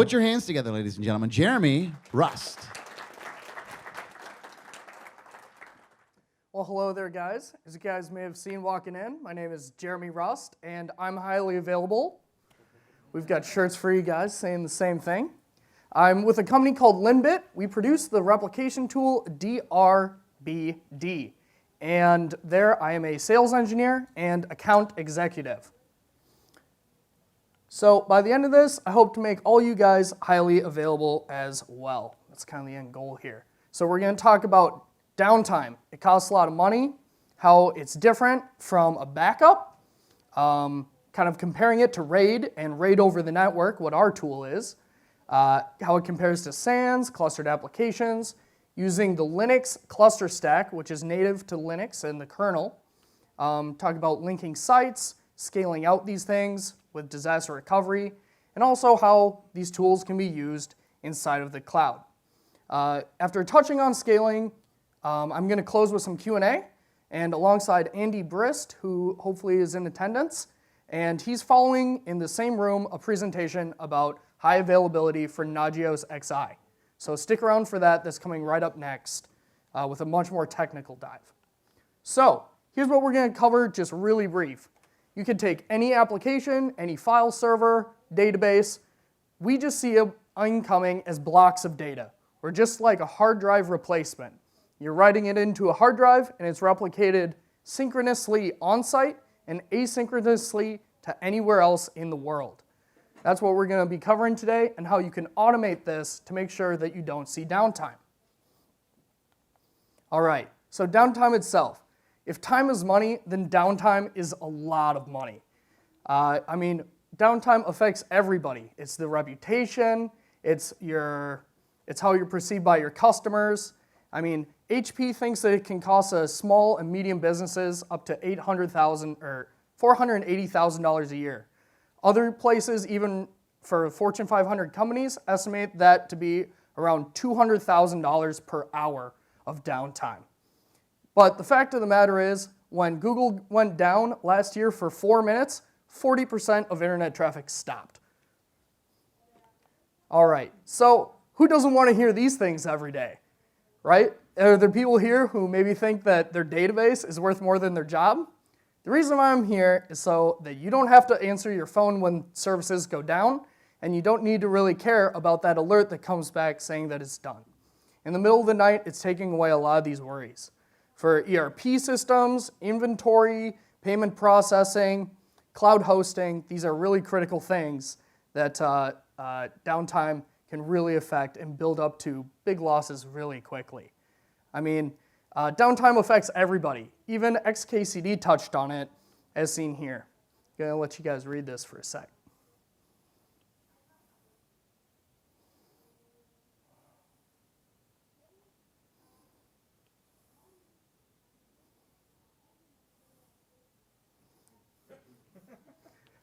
Put your hands together, ladies and gentlemen. Jeremy Rust. Well, hello there, guys. As you guys may have seen walking in, my name is Jeremy Rust, and I'm highly available. We've got shirts for you guys saying the same thing. I'm with a company called LINBIT. We produce the replication tool DRBD, and there I am a sales engineer and account executive. So by the end of this, I hope to make all you guys highly available as well. That's kind of the end goal here. So we're going to talk about downtime. It costs a lot of money, how it's different from a backup, kind of comparing it to RAID and RAID over the network, what our tool is, how it compares to SANs, clustered applications, using the Linux cluster stack, which is native to Linux and the kernel, talk about linking sites, scaling out these things with disaster recovery, and also how these tools can be used inside of the cloud. After touching on scaling, I'm going to close with some Q&A, and alongside Andy Brist, who hopefully is in attendance, and he's following in the same room a presentation about high availability for Nagios XI. So stick around for that. That's coming right up next with a much more technical dive. So here's what we're going to cover, just really brief. You can take any application, any file server, database. We just see it incoming as blocks of data. We're just like a hard drive replacement. You're writing it into a hard drive, and it's replicated synchronously on-site and asynchronously to anywhere else in the world. That's what we're going to be covering today, and how you can automate this to make sure that you don't see downtime. All right, so downtime itself. If time is money, then downtime is a lot of money. I mean, downtime affects everybody. It's the reputation, it's how you're perceived by your customers. I mean, HP thinks that it can cost small and medium businesses up to $800,000 or $480,000 a year. Other places, even for Fortune 500 companies, estimate that to be around $200,000 per hour of downtime. But the fact of the matter is, when Google went down last year for 4 minutes, 40% of internet traffic stopped. All right, so who doesn't want to hear these things every day, right? Are there people here who maybe think that their database is worth more than their job? The reason why I'm here is so that you don't have to answer your phone when services go down, and you don't need to really care about that alert that comes back saying that it's done. In the middle of the night, it's taking away a lot of these worries. For ERP systems, inventory, payment processing, cloud hosting, these are really critical things that downtime can really affect and build up to big losses really quickly. I mean, downtime affects everybody. Even xkcd touched on it, as seen here. I'm going to let you guys read this for a sec.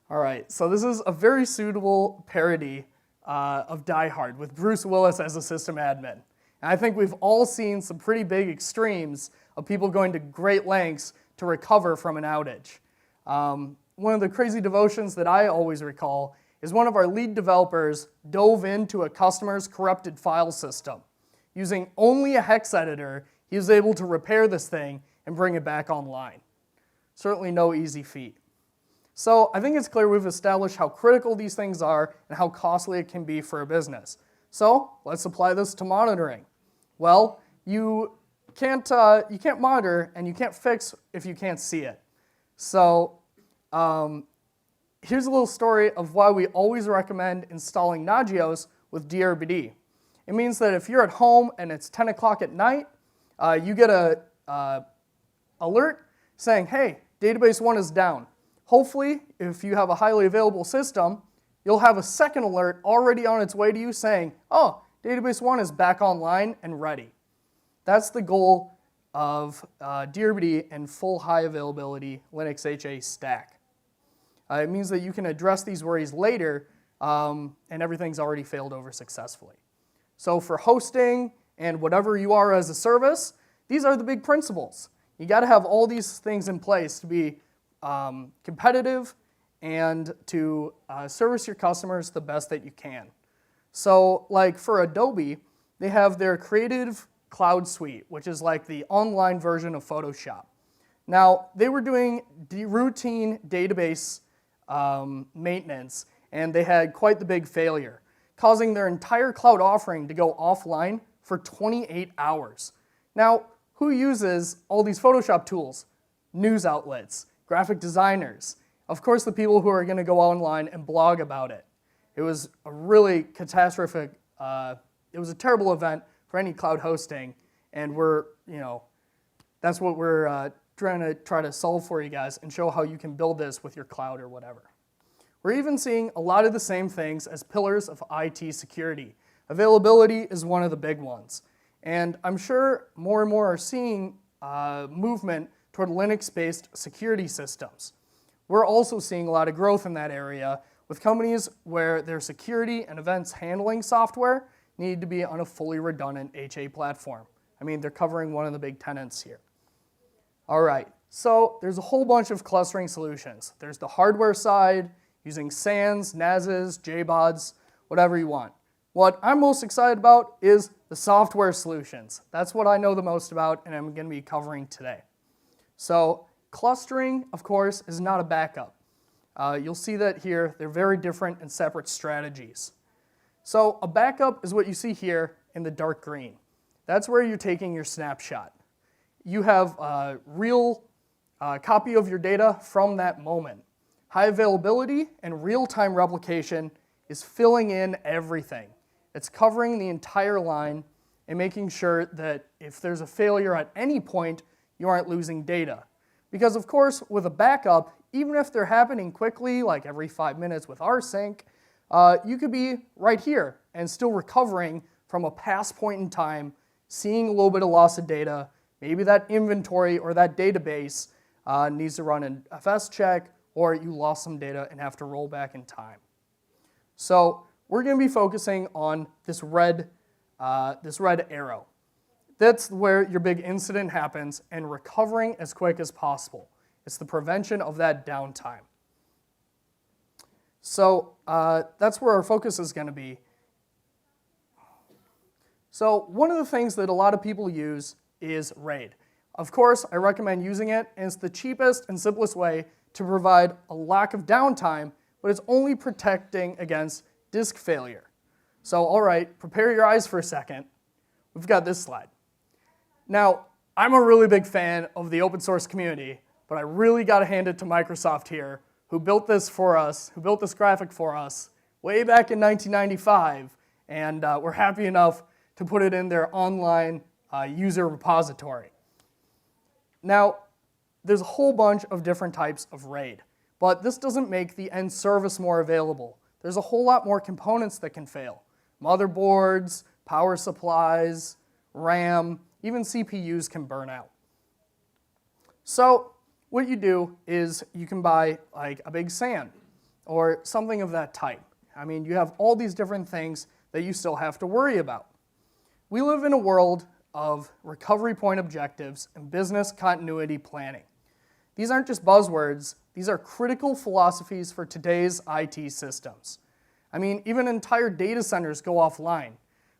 All right, so this is a very suitable parody of Die Hard with Bruce Willis as a system admin. And I think we've all seen some pretty big extremes of people going to great lengths to recover from an outage. One of the crazy devotions that I always recall is one of our lead developers dove into a customer's corrupted file system. Using only a hex editor, he was able to repair this thing and bring it back online. Certainly no easy feat. So I think it's clear we've established how critical these things are and how costly it can be for a business. So let's apply this to monitoring. Well, you can't monitor and you can't fix if you can't see it. So here's a little story of why we always recommend installing Nagios with DRBD. It means that if you're at home and it's 10 o'clock at night, you get a alert saying, hey, database 1 is down. Hopefully, if you have a highly available system, you'll have a second alert already on its way to you saying, oh, database 1 is back online and ready. That's the goal of DRBD and full high availability Linux HA stack. It means that you can address these worries later and everything's already failed over successfully. So for hosting and whatever you are as a service, these are the big principles. You got to have all these things in place to be competitive and to service your customers the best that you can. So like for Adobe, they have their Creative Cloud Suite, which is like the online version of Photoshop. Now, they were doing routine database maintenance, and they had quite the big failure, causing their entire cloud offering to go offline for 28 hours. Now, who uses all these Photoshop tools? News outlets, graphic designers, of course the people who are going to go online and blog about it. It was a really catastrophic, it was a terrible event for any cloud hosting, and that's what we're try to solve for you guys and show how you can build this with your cloud or whatever. We're even seeing a lot of the same things as pillars of IT security. Availability is one of the big ones. And I'm sure more and more are seeing movement toward Linux-based security systems. We're also seeing a lot of growth in that area with companies where their security and events handling software need to be on a fully redundant HA platform. I mean, they're covering one of the big tenets here. All right, so there's a whole bunch of clustering solutions. There's the hardware side, using SANs, NASs, JBODs, whatever you want. What I'm most excited about is the software solutions. That's what I know the most about, and I'm going to be covering today. So clustering, of course, is not a backup. You'll see that here. They're very different and separate strategies. So a backup is what you see here in the dark green. That's where you're taking your snapshot. You have a real copy of your data from that moment. High availability and real-time replication is filling in everything. It's covering the entire line and making sure that if there's a failure at any point, you aren't losing data. Because of course, with a backup, even if they're happening quickly, like every 5 minutes with rsync, you could be right here and still recovering from a past point in time, seeing a little bit of loss of data. Maybe that inventory or that database needs to run an FS check, or you lost some data and have to roll back in time. So we're going to be focusing on this red arrow. That's where your big incident happens and recovering as quick as possible. It's the prevention of that downtime. So that's where our focus is going to be. So one of the things that a lot of people use is RAID. Of course, I recommend using it, and it's the cheapest and simplest way to provide a lack of downtime, but it's only protecting against disk failure. So all right, prepare your eyes for a second. We've got this slide. Now, I'm a really big fan of the open source community, but I really got to hand it to Microsoft here, who built this for us, who built this graphic for us way back in 1995, and we're happy enough to put it in their online user repository. Now, there's a whole bunch of different types of RAID, but this doesn't make the end service more available. There's a whole lot more components that can fail. Motherboards, power supplies, RAM, even CPUs can burn out. So what you do is you can buy like a big SAN or something of that type. I mean, you have all these different things that you still have to worry about. We live in a world of recovery point objectives and business continuity planning. These aren't just buzzwords, these are critical philosophies for today's IT systems. I mean, even entire data centers go offline.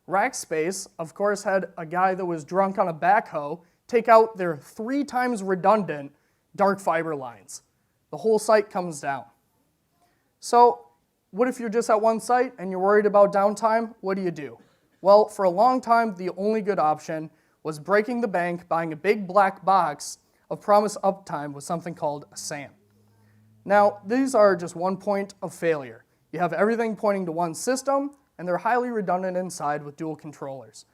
Rackspace, of course, had a guy that was drunk on a backhoe take out their 3 times redundant dark fiber lines. The whole site comes down. So what if you're just at one site and you're worried about downtime? What do? Well, for a long time, the only good option was breaking the bank, buying a big black box of promised uptime with something called a SAN. Now, these are just one point of failure. You have everything pointing to one system, and they're highly redundant inside with dual controllers.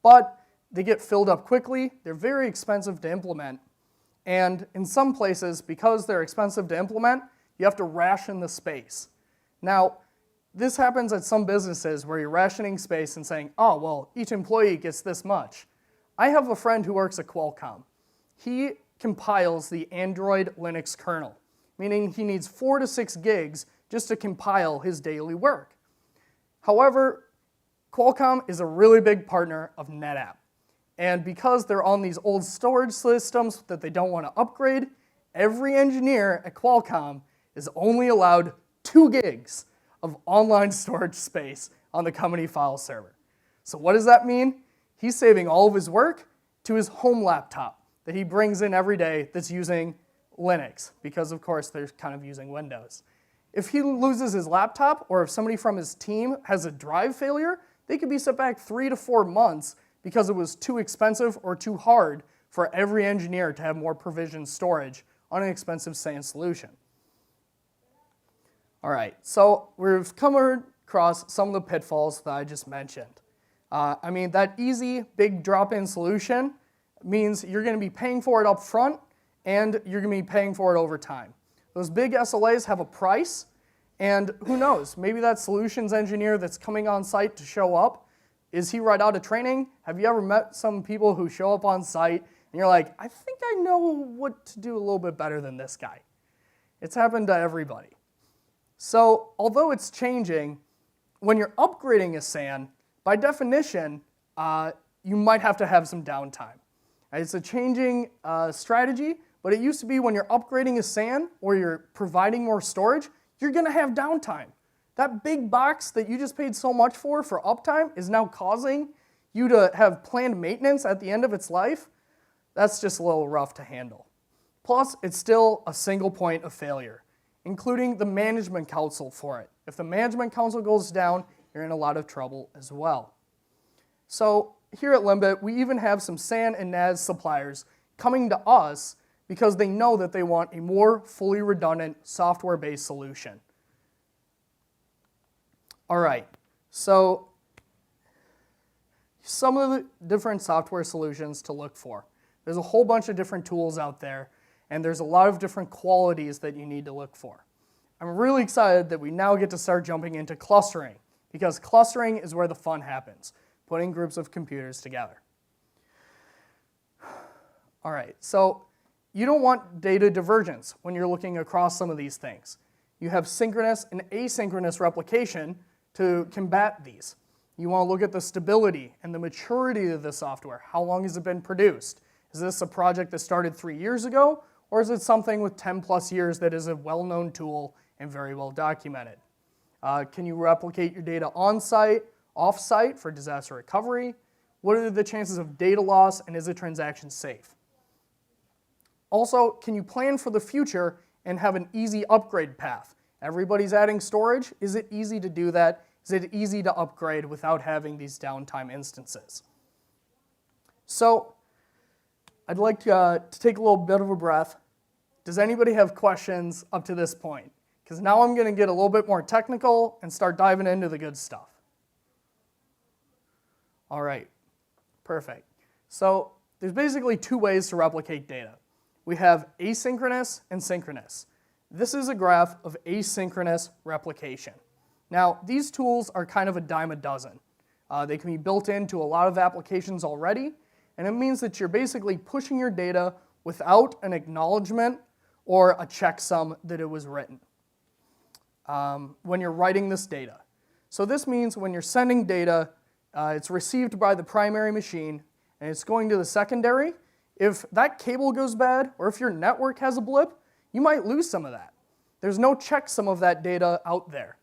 But they get filled up quickly, they're very expensive to implement, and in some places, because they're expensive to implement, you have to ration the space. Now, this happens at some businesses where you're rationing space and saying, oh, well, each employee gets this much. I have a friend who works at Qualcomm. He compiles the Android Linux kernel, meaning he needs 4 to 6 gigs just to compile his daily work. However, Qualcomm is a really big partner of NetApp. And because they're on these old storage systems that they don't want to upgrade, every engineer at Qualcomm is only allowed 2 gigs of online storage space on the company file server. So what does that mean? He's saving all of his work to his home laptop that he brings in every day that's using Linux, because of course they're kind of using Windows. If he loses his laptop, or if somebody from his team has a drive failure, they could be set back 3 to 4 months because it was too expensive or too hard for every engineer to have more provisioned storage on an expensive SAN solution. All right, so we've come across some of the pitfalls that I just mentioned. That easy, big drop-in solution means you're going to be paying for it up front, and you're going to be paying for it over time. Those big SLAs have a price, and who knows, maybe that solutions engineer that's coming on site to show up, is he right out of training? Have you ever met some people who show up on site, and you're like, I think I know what to do a little bit better than this guy? It's happened to everybody. So although it's changing, when you're upgrading a SAN, by definition, you might have to have some downtime. It's a changing strategy, but it used to be when you're upgrading a SAN or you're providing more storage, you're going to have downtime. That big box that you just paid so much for uptime is now causing you to have planned maintenance at the end of its life. That's just a little rough to handle. Plus, it's still a single point of failure, including the management console for it. If the management console goes down, you're in a lot of trouble as well. So here at LINBIT, we even have some SAN and NAS suppliers coming to us because they know that they want a more fully redundant software-based solution. All right, so some of the different software solutions to look for. There's a whole bunch of different tools out there, and there's a lot of different qualities that you need to look for. I'm really excited that we now get to start jumping into clustering, because clustering is where the fun happens, putting groups of computers together. All right, so you don't want data divergence when you're looking across some of these things. You have synchronous and asynchronous replication to combat these. You want to look at the stability and the maturity of the software. How long has it been produced? Is this a project that started 3 years ago, or is it something with 10 plus years that is a well-known tool and very well documented? Can you replicate your data on-site, off-site for disaster recovery? What are the chances of data loss, and is a transaction safe? Also, can you plan for the future and have an easy upgrade path? Everybody's adding storage. Is it easy to do that? Is it easy to upgrade without having these downtime instances? So I'd like to take a little bit of a breath. Does anybody have questions up to this point? Because now I'm going to get a little bit more technical and start diving into the good stuff. All right, perfect. So there's basically 2 ways to replicate data. We have asynchronous and synchronous. This is a graph of asynchronous replication. Now, these tools are kind of a dime a dozen. They can be built into a lot of applications already, and it means that you're basically pushing your data without an acknowledgement or a checksum that it was written when you're writing this data. So this means when you're sending data, it's received by the primary machine, and it's going to the secondary. If that cable goes bad, or if your network has a blip, you might lose some of that. There's no checksum of that data out there.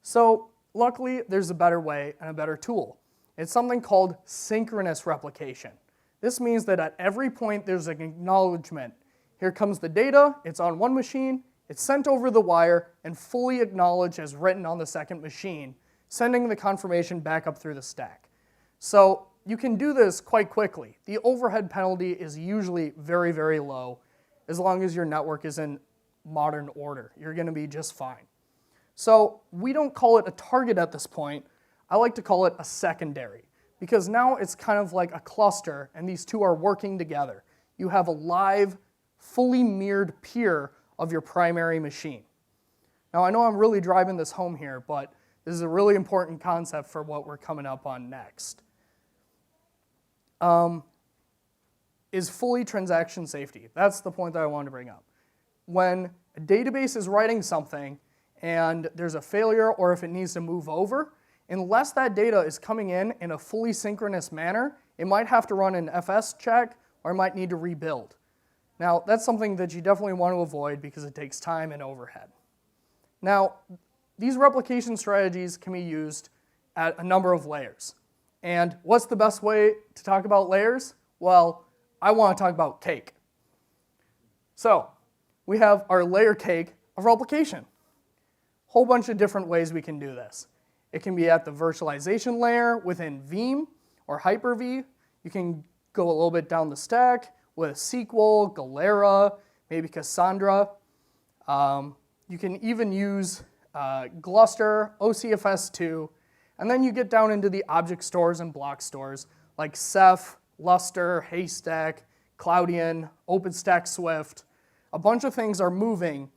So luckily, there's a better way and a better tool. It's something called synchronous replication. This means that at every point, there's an acknowledgement. Here comes the data, it's on one machine, it's sent over the wire, and fully acknowledged as written on the second machine, sending the confirmation back up through the stack. So you can do this quite quickly. The overhead penalty is usually very, very low. As long as your network is in modern order, you're going to be just fine. So we don't call it a target at this point. I like to call it a secondary, because now it's kind of like a cluster, and these two are working together. You have a live, fully mirrored peer of your primary machine. Now, I know I'm really driving this home here, but this is a really important concept for what we're coming up on next. Is fully transaction safety. That's the point that I wanted to bring up. When a database is writing something and there's a failure, or if it needs to move over, unless that data is coming in a fully synchronous manner, it might have to run an FS check or it might need to rebuild. Now, that's something that you definitely want to avoid because it takes time and overhead. Now, these replication strategies can be used at a number of layers. And what's the best way to talk about layers? Well, I want to talk about cake. So we have our layer cake of replication. Whole bunch of different ways we can do this. It can be at the virtualization layer within Veeam or Hyper-V. You can go a little bit down the stack with SQL, Galera, maybe Cassandra. You can even use Gluster, OCFS2, and then you get down into the object stores and block stores like Ceph, Lustre, Haystack, Cloudian, OpenStack Swift. A bunch of things are moving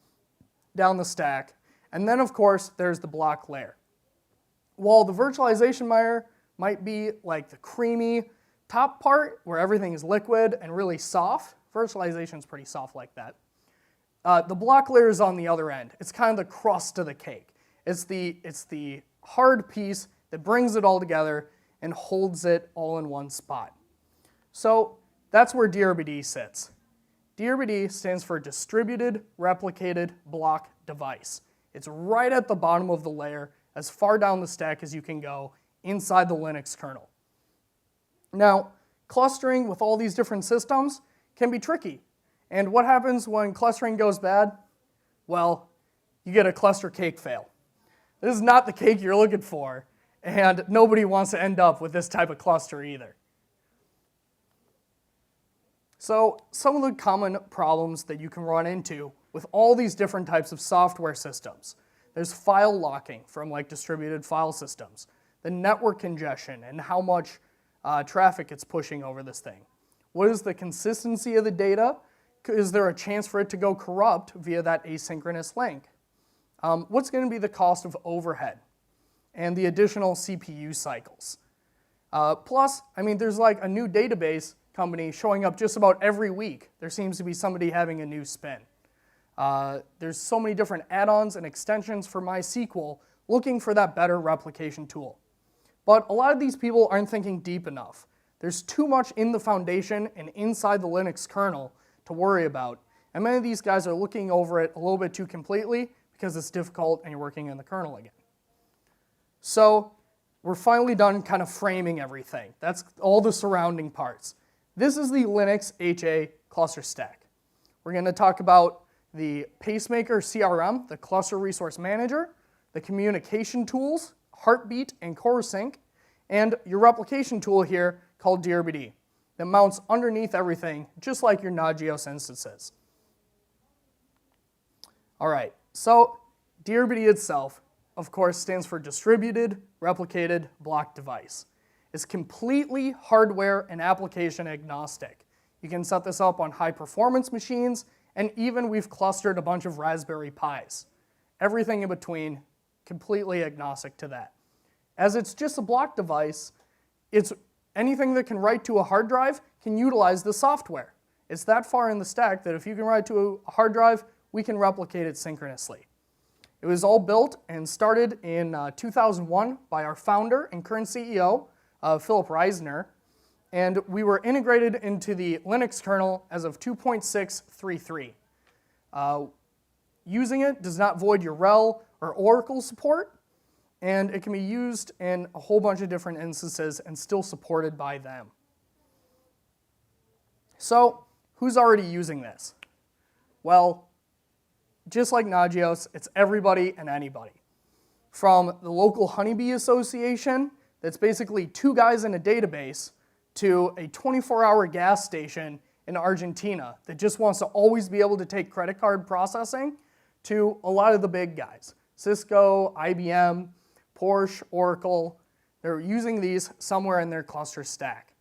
down the stack. And then, of course, there's the block layer. While the virtualization layer might be like the creamy top part where everything is liquid and really soft, virtualization is pretty soft like that. The block layer is on the other end. It's kind of the crust of the cake. It's the hard piece that brings it all together and holds it all in one spot. So that's where DRBD sits. DRBD stands for Distributed Replicated Block Device. It's right at the bottom of the layer, as far down the stack as you can go inside the Linux kernel. Now, clustering with all these different systems can be tricky. And what happens when clustering goes bad? Well, you get a cluster cake fail. This is not the cake you're looking for, and nobody wants to end up with this type of cluster either. So some of the common problems that you can run into with all these different types of software systems. There's file locking from like distributed file systems, the network congestion and how much traffic it's pushing over this thing. What is the consistency of the data? Is there a chance for it to go corrupt via that asynchronous link? What's going to be the cost of overhead and the additional CPU cycles? Plus, I mean, there's like a new database company showing up just about every week. There seems to be somebody having a new spin. There's so many different add-ons and extensions for MySQL looking for that better replication tool. But a lot of these people aren't thinking deep enough. There's too much in the foundation and inside the Linux kernel to worry about. And many of these guys are looking over it a little bit too completely because it's difficult and you're working in the kernel again. So we're finally done kind of framing everything. That's all the surrounding parts. This is the Linux HA cluster stack. We're going to talk about the Pacemaker CRM, the cluster resource manager, the communication tools, Heartbeat and Corosync, and your replication tool here called DRBD that mounts underneath everything, just like your Nagios instances. All right, so DRBD itself, of course, stands for Distributed Replicated Block Device. It's completely hardware and application agnostic. You can set this up on high performance machines, and even we've clustered a bunch of Raspberry Pis. Everything in between, completely agnostic to that. As it's just a block device, it's anything that can write to a hard drive can utilize the software. It's that far in the stack that if you can write to a hard drive, we can replicate it synchronously. It was all built and started in 2001 by our founder and current CEO, Philip Reisner, and we were integrated into the Linux kernel as of 2.633. Using it does not void your RHEL or Oracle support, and it can be used in a whole bunch of different instances and still supported by them. So, who's already using this? Well, just like Nagios, it's everybody and anybody. From the local honeybee association, that's basically 2 guys in a database, to a 24-hour gas station in Argentina that just wants to always be able to take credit card processing, to a lot of the big guys. Cisco, IBM, Porsche, Oracle, they're using these somewhere in their cluster stack.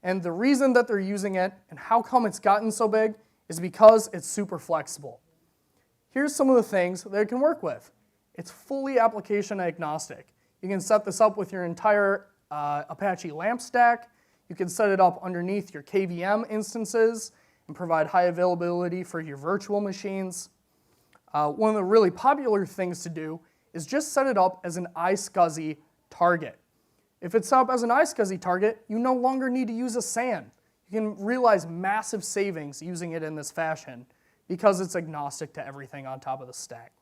And the reason that they're using it and how come it's gotten so big is because it's super flexible. Here's some of the things that it can work with. It's fully application agnostic. You can set this up with your entire Apache LAMP stack. You can set it up underneath your KVM instances and provide high availability for your virtual machines. One of the really popular things to do is just set it up as an iSCSI target. If it's set up as an iSCSI target, you no longer need to use a SAN. You can realize massive savings using it in this fashion because it's agnostic to everything on top of the stack.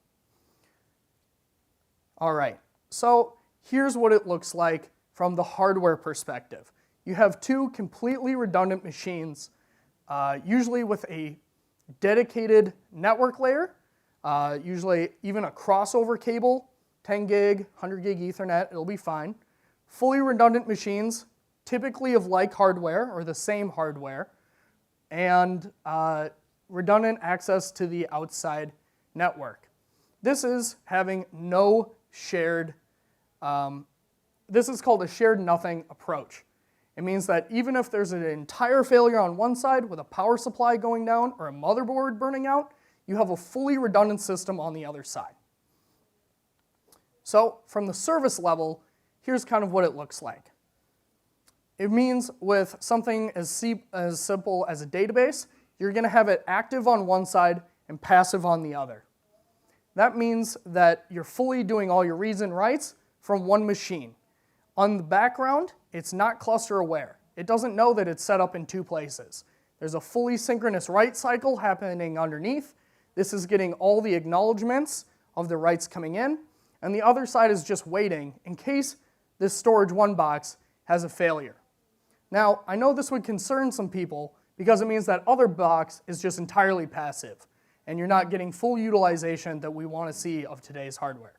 All right, so here's what it looks like from the hardware perspective. You have two completely redundant machines, usually with a dedicated network layer, usually even a crossover cable, 10 gig, 100 gig Ethernet, it'll be fine. Fully redundant machines, typically of like hardware or the same hardware, and redundant access to the outside network. This is having no shared, this is called a shared nothing approach. It means that even if there's an entire failure on one side with a power supply going down or a motherboard burning out, you have a fully redundant system on the other side. So from the service level, here's kind of what it looks like. It means with something as simple as a database, you're going to have it active on one side and passive on the other. That means that you're fully doing all your reads and writes from one machine. On the background, it's not cluster aware. It doesn't know that it's set up in two places. There's a fully synchronous write cycle happening underneath. This is getting all the acknowledgments of the writes coming in, and the other side is just waiting in case this storage 1 box has a failure. Now, I know this would concern some people because it means that other box is just entirely passive, and you're not getting full utilization that we want to see of today's hardware.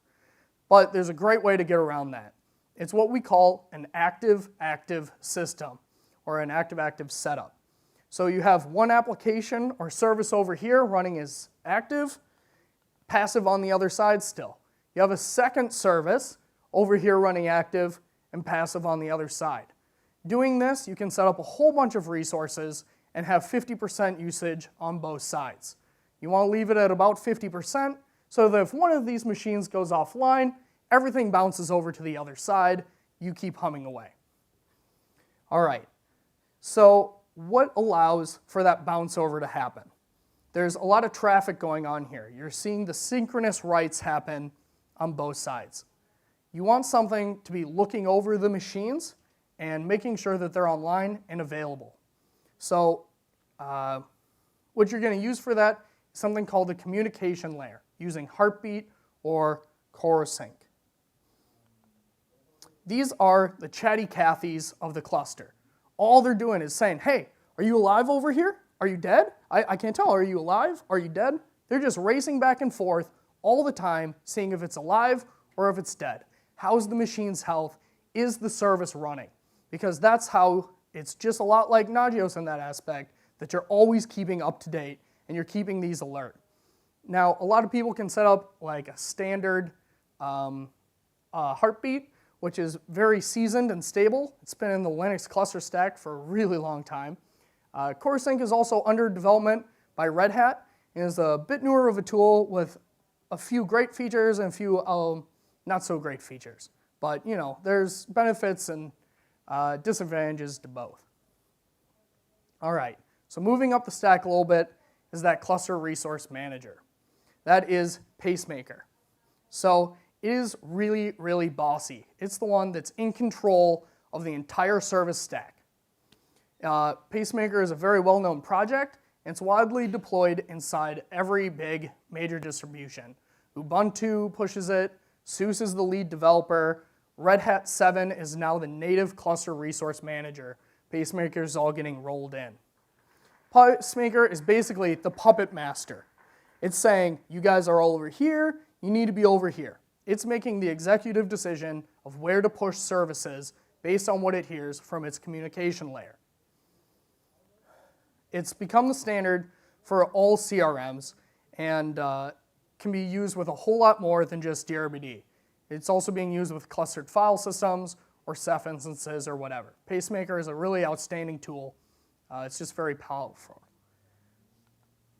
But there's a great way to get around that. It's what we call an active-active system, or an active-active setup. So you have one application or service over here running as active, passive on the other side still. You have a second service over here running active and passive on the other side. Doing this, you can set up a whole bunch of resources and have 50% usage on both sides. You want to leave it at about 50% so that if one of these machines goes offline, everything bounces over to the other side, you keep humming away. All right, so what allows for that bounce over to happen? There's a lot of traffic going on here. You're seeing the synchronous writes happen on both sides. You want something to be looking over the machines and making sure that they're online and available. So what you're going to use for that is something called the communication layer, using Heartbeat or Corosync. These are the chatty Cathys of the cluster. All they're doing is saying, hey, are you alive over here? Are you dead? I can't tell. Are you alive? Are you dead? They're just racing back and forth all the time, seeing if it's alive or if it's dead. How's the machine's health? Is the service running? Because that's how it's just a lot like Nagios in that aspect, that you're always keeping up to date and you're keeping these alert. Now, a lot of people can set up like a standard Heartbeat, which is very seasoned and stable. It's been in the Linux cluster stack for a really long time. Corosync is also under development by Red Hat and is a bit newer of a tool with a few great features and a few not so great features. But you know, there's benefits and disadvantages to both. All right, so moving up the stack a little bit is that cluster resource manager. That is Pacemaker. So it is really, really bossy. It's the one that's in control of the entire service stack. Pacemaker is a very well-known project, and it's widely deployed inside every big major distribution. Ubuntu pushes it, SUSE is the lead developer, Red Hat 7 is now the native cluster resource manager. Pacemaker is all getting rolled in. Pacemaker is basically the puppet master. It's saying, you guys are all over here, you need to be over here. It's making the executive decision of where to push services based on what it hears from its communication layer. It's become the standard for all CRMs and can be used with a whole lot more than just DRBD. It's also being used with clustered file systems or Ceph instances or whatever. Pacemaker is a really outstanding tool. It's just very powerful.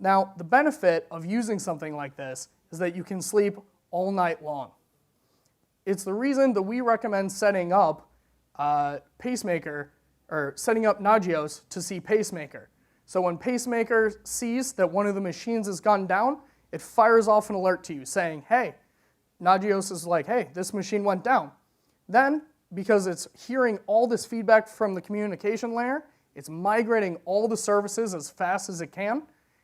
Now, the benefit of using something like this is that you can sleep all night long. It's the reason that we recommend setting up Pacemaker, or setting up Nagios to see Pacemaker. So when Pacemaker sees that one of the machines has gone down, it fires off an alert to you saying, hey, Nagios is like, hey, this machine went down. Then, because it's hearing all this feedback from the communication layer, it's migrating all the services as fast as it can,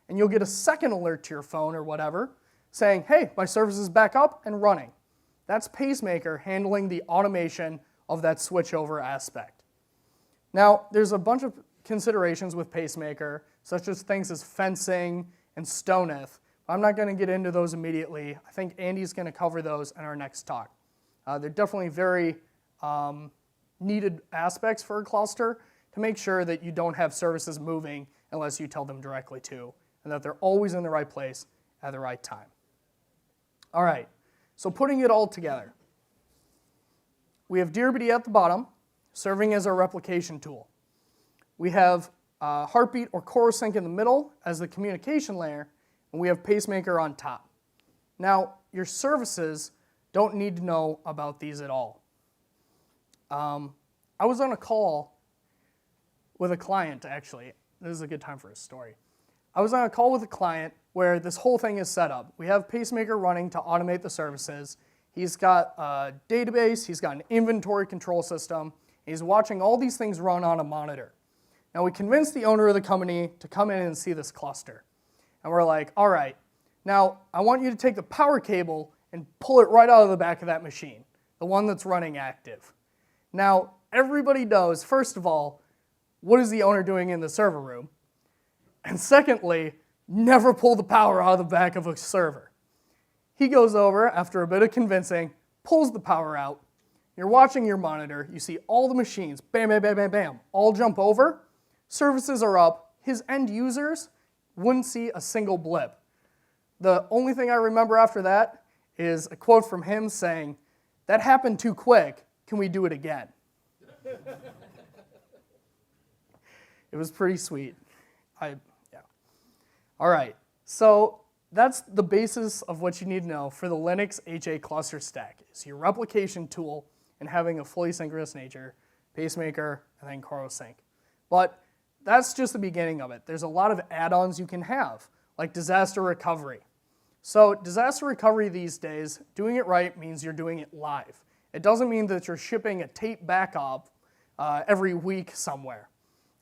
and you'll get a second alert to your phone or whatever saying, hey, my service is back up and running. That's Pacemaker handling the automation of that switchover aspect. Now, there's a bunch of considerations with Pacemaker, such as things as fencing and stoneth. I'm not going to get into those immediately. I think Andy's going to cover those in our next talk. They're definitely very needed aspects for a cluster to make sure that you don't have services moving unless you tell them directly to, and that they're always in the right place at the right time. All right, so putting it all together. We have DRBD at the bottom, serving as our replication tool. We have Heartbeat or Corosync in the middle as the communication layer, and we have Pacemaker on top. Now, your services don't need to know about these at all. I was on a call with a client, actually. This is a good time for a story. I was on a call with a client where this whole thing is set up. We have Pacemaker running to automate the services. He's got a database, he's got an inventory control system, and he's watching all these things run on a monitor. Now, we convinced the owner of the company to come in and see this cluster. And we're like, all right, now I want you to take the power cable and pull it right out of the back of that machine, the one that's running active. Now, everybody knows, first of all, what is the owner doing in the server room? And secondly, never pull the power out of the back of a server. He goes over, after a bit of convincing, pulls the power out. You're watching your monitor, you see all the machines, bam, bam, bam, bam, bam, all jump over. Services are up. His end users wouldn't see a single blip. The only thing I remember after that is a quote from him saying, "That happened too quick. Can we do it again?" It was pretty sweet. Yeah. All right, so that's the basis of what you need to know for the Linux HA cluster stack. Is your replication tool and having a fully synchronous nature, Pacemaker, and then Corosync. But that's just the beginning of it. There's a lot of add-ons you can have, like disaster recovery. So disaster recovery these days, doing it right means you're doing it live. It doesn't mean that you're shipping a tape backup every week somewhere.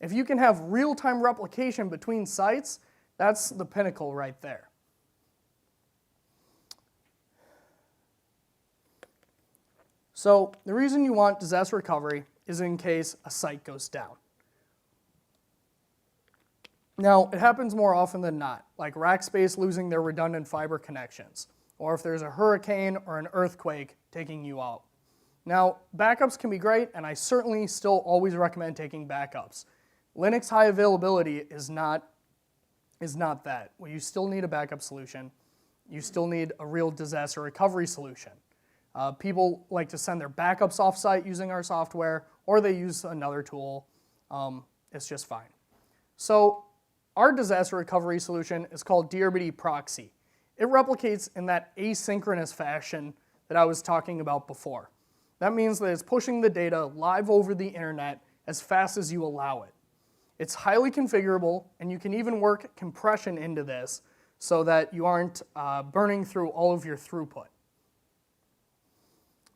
If you can have real-time replication between sites, that's the pinnacle right there. So the reason you want disaster recovery is in case a site goes down. Now, it happens more often than not, like Rackspace losing their redundant fiber connections, or if there's a hurricane or an earthquake taking you out. Now, backups can be great, and I certainly still always recommend taking backups. Linux high availability is not that. Well, you still need a backup solution. You still need a real disaster recovery solution. People like to send their backups offsite using our software, or they use another tool. It's just fine. So our disaster recovery solution is called DRBD Proxy. It replicates in that asynchronous fashion that I was talking about before. That means that it's pushing the data live over the internet as fast as you allow it. It's highly configurable, and you can even work compression into this so that you aren't burning through all of your throughput.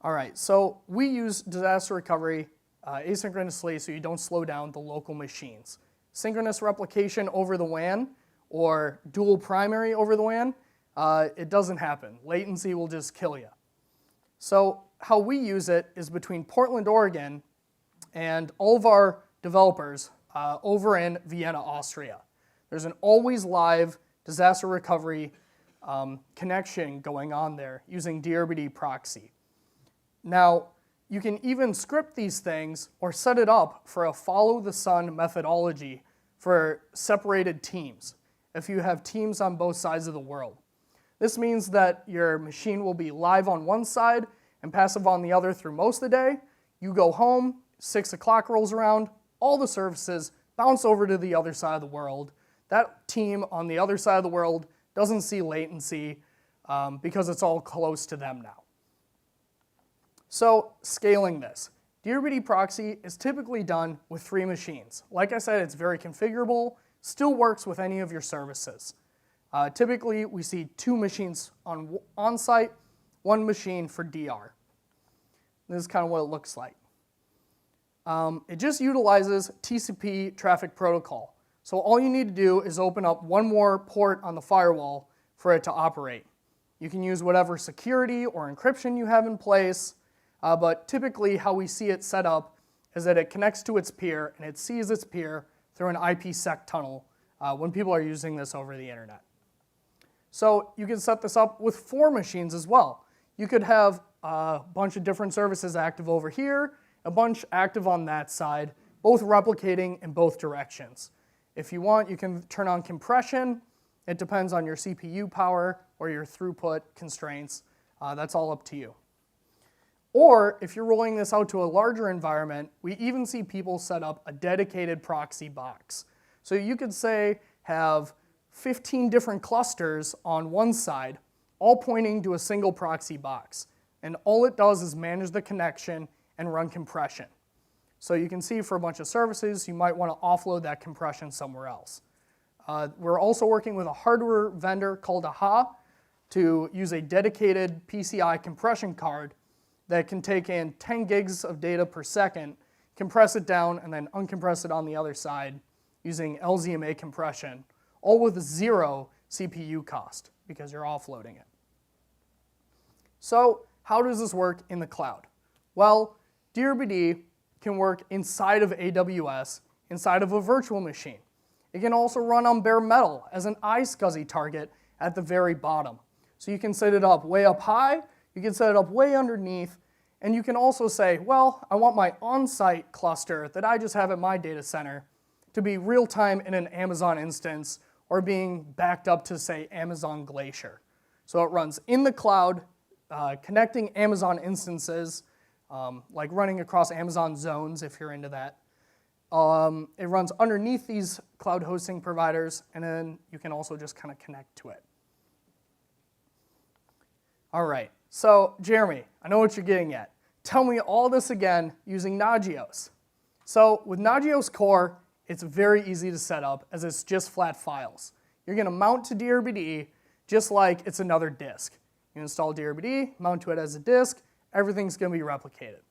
All right, so we use disaster recovery asynchronously so you don't slow down the local machines. Synchronous replication over the WAN or dual primary over the WAN, it doesn't happen. Latency will just kill you. So how we use it is between Portland, Oregon, and all of our developers over in Vienna, Austria. There's an always live disaster recovery connection going on there using DRBD Proxy. Now, you can even script these things or set it up for a follow-the-sun methodology for separated teams, if you have teams on both sides of the world. This means that your machine will be live on one side and passive on the other through most of the day. You go home, 6 o'clock rolls around, all the services bounce over to the other side of the world. That team on the other side of the world doesn't see latency because it's all close to them now. So scaling this. DRBD Proxy is typically done with 3 machines. Like I said, it's very configurable, still works with any of your services. Typically, we see 2 machines on site, 1 machine for DR. This is kind of what it looks like. It just utilizes TCP traffic protocol. So all you need to do is open up 1 more port on the firewall for it to operate. You can use whatever security or encryption you have in place, but typically how we see it set up is that it connects to its peer and it sees its peer through an IPsec tunnel when people are using this over the internet. So you can set this up with 4 machines as well. You could have a bunch of different services active over here, a bunch active on that side, both replicating in both directions. If you want, you can turn on compression. It depends on your CPU power or your throughput constraints. That's all up to you. Or if you're rolling this out to a larger environment, we even see people set up a dedicated proxy box. So you could say have 15 different clusters on one side, all pointing to a single proxy box. And all it does is manage the connection and run compression. So you can see for a bunch of services, you might want to offload that compression somewhere else. We're also working with a hardware vendor called AHA to use a dedicated PCI compression card that can take in 10 gigs of data per second, compress it down, and then uncompress it on the other side using LZMA compression, all with 0 CPU cost because you're offloading it. So how does this work in the cloud? Well, DRBD can work inside of AWS, inside of a virtual machine. It can also run on bare metal as an iSCSI target at the very bottom. So you can set it up way up high, you can set it up way underneath, and you can also say, well, I want my on-site cluster that I just have at my data center to be real-time in an Amazon instance or being backed up to, say, Amazon Glacier. So it runs in the cloud, connecting Amazon instances, like running across Amazon zones if you're into that. It runs underneath these cloud hosting providers, and then you can also just kind of connect to it. All right, so Jeremy, I know what you're getting at. Tell me all this again using Nagios. So with Nagios Core, it's very easy to set up as it's just flat files. You're going to mount to DRBD just like it's another disk. You install DRBD, mount to it as a disk, everything's going to be replicated.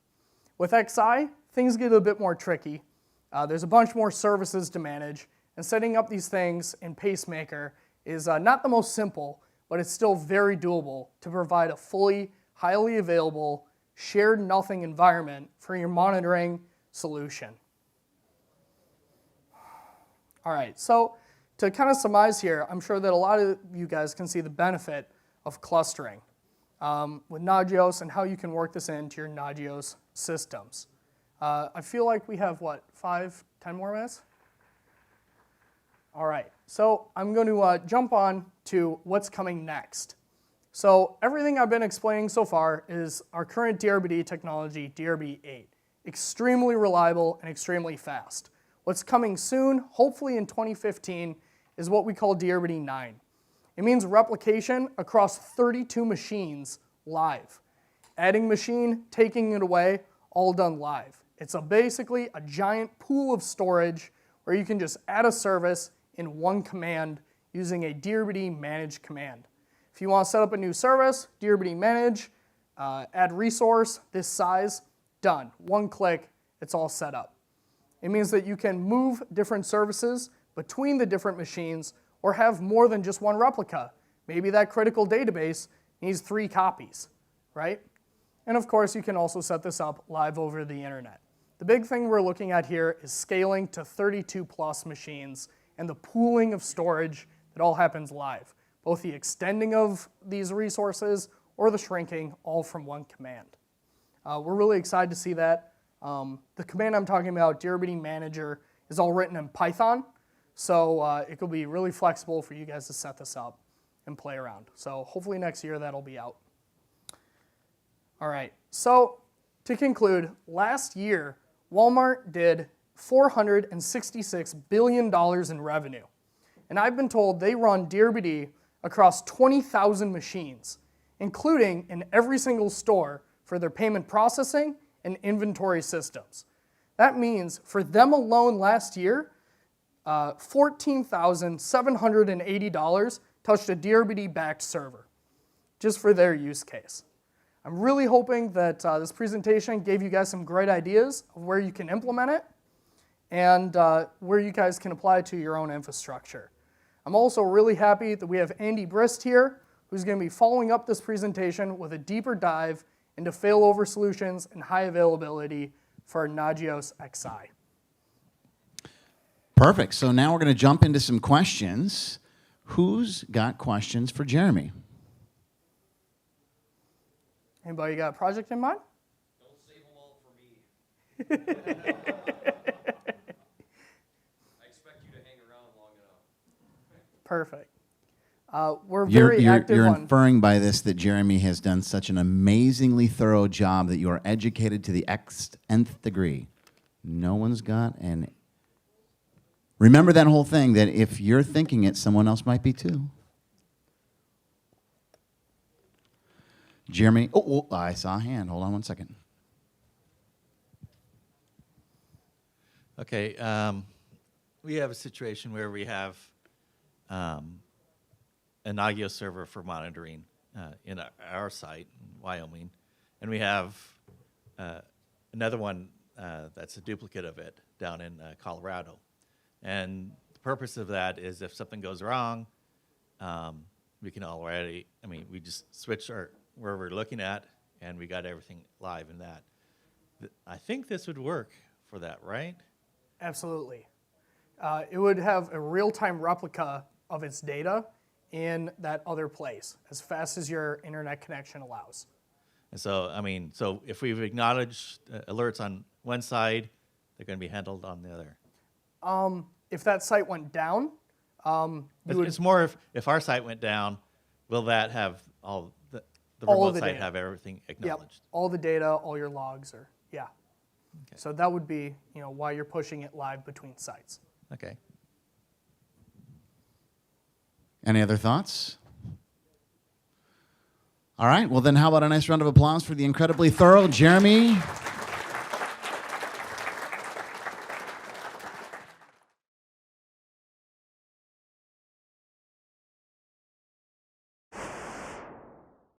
With XI, things get a bit more tricky. There's a bunch more services to manage, and setting up these things in Pacemaker is not the most simple, but it's still very doable to provide a fully, highly available, shared nothing environment for your monitoring solution. All right, so to kind of surmise here, I'm sure that a lot of you guys can see the benefit of clustering with Nagios and how you can work this into your Nagios systems. I feel like we have, what, 5, 10 more minutes? All right, so I'm going to jump on to what's coming next. So everything I've been explaining so far is our current DRBD technology, DRBD 8. Extremely reliable and extremely fast. What's coming soon, hopefully in 2015, is what we call DRBD 9. It means replication across 32 machines live. Adding machine, taking it away, all done live. It's basically a giant pool of storage where you can just add a service in one command using a DRBD manage command. If you want to set up a new service, DRBD manage, add resource, this size, done. One click, it's all set up. It means that you can move different services between the different machines or have more than just one replica. Maybe that critical database needs 3 copies, right? And of course, you can also set this up live over the internet. The big thing we're looking at here is scaling to 32 plus machines and the pooling of storage that all happens live. Both the extending of these resources or the shrinking, all from one command. We're really excited to see that. The command I'm talking about, DRBD Manager, is all written in Python, so it will be really flexible for you guys to set this up and play around. So hopefully next year that'll be out. All right, so to conclude, last year, Walmart did $466 billion in revenue. And I've been told they run DRBD across 20,000 machines, including in every single store for their payment processing and inventory systems. That means for them alone last year, $14,780 touched a DRBD-backed server, just for their use case. I'm really hoping that this presentation gave you guys some great ideas of where you can implement it and where you guys can apply it to your own infrastructure. I'm also really happy that we have Andy Brist here, who's going to be following up this presentation with a deeper dive into failover solutions and high availability for Nagios XI. Perfect. So now we're going to jump into some questions. Who's got questions for Jeremy? Anybody got a project in mind? Don't save them all for me. I expect you to hang around long enough. Perfect. We're very active You're on... inferring by this that Jeremy has done such an amazingly thorough job that you are educated to the nth degree. No one's got an... Remember that whole thing, that if you're thinking it, someone else might be too. Jeremy, oh, I saw a hand. Hold on one second. Okay, we have a situation where we have a Nagios server for monitoring in our site in Wyoming, and we have another one that's a duplicate of it down in Colorado. And the purpose of that is if something goes wrong, we can already, we just switch where we're looking at, and we got everything live in that. I think this would work for that, right? Absolutely. It would have a real-time replica of its data in that other place as fast as your internet connection allows. And so, so if we've acknowledged alerts on one side, they're going to be handled on the other. If that site went down, it's more if our site went down, will that have all the remote site have everything acknowledged? Yep, all the data, all your logs are, yeah. Okay. So that would be, why you're pushing it live between sites. Okay. Any other thoughts? All right, well then how about a nice round of applause for the incredibly thorough Jeremy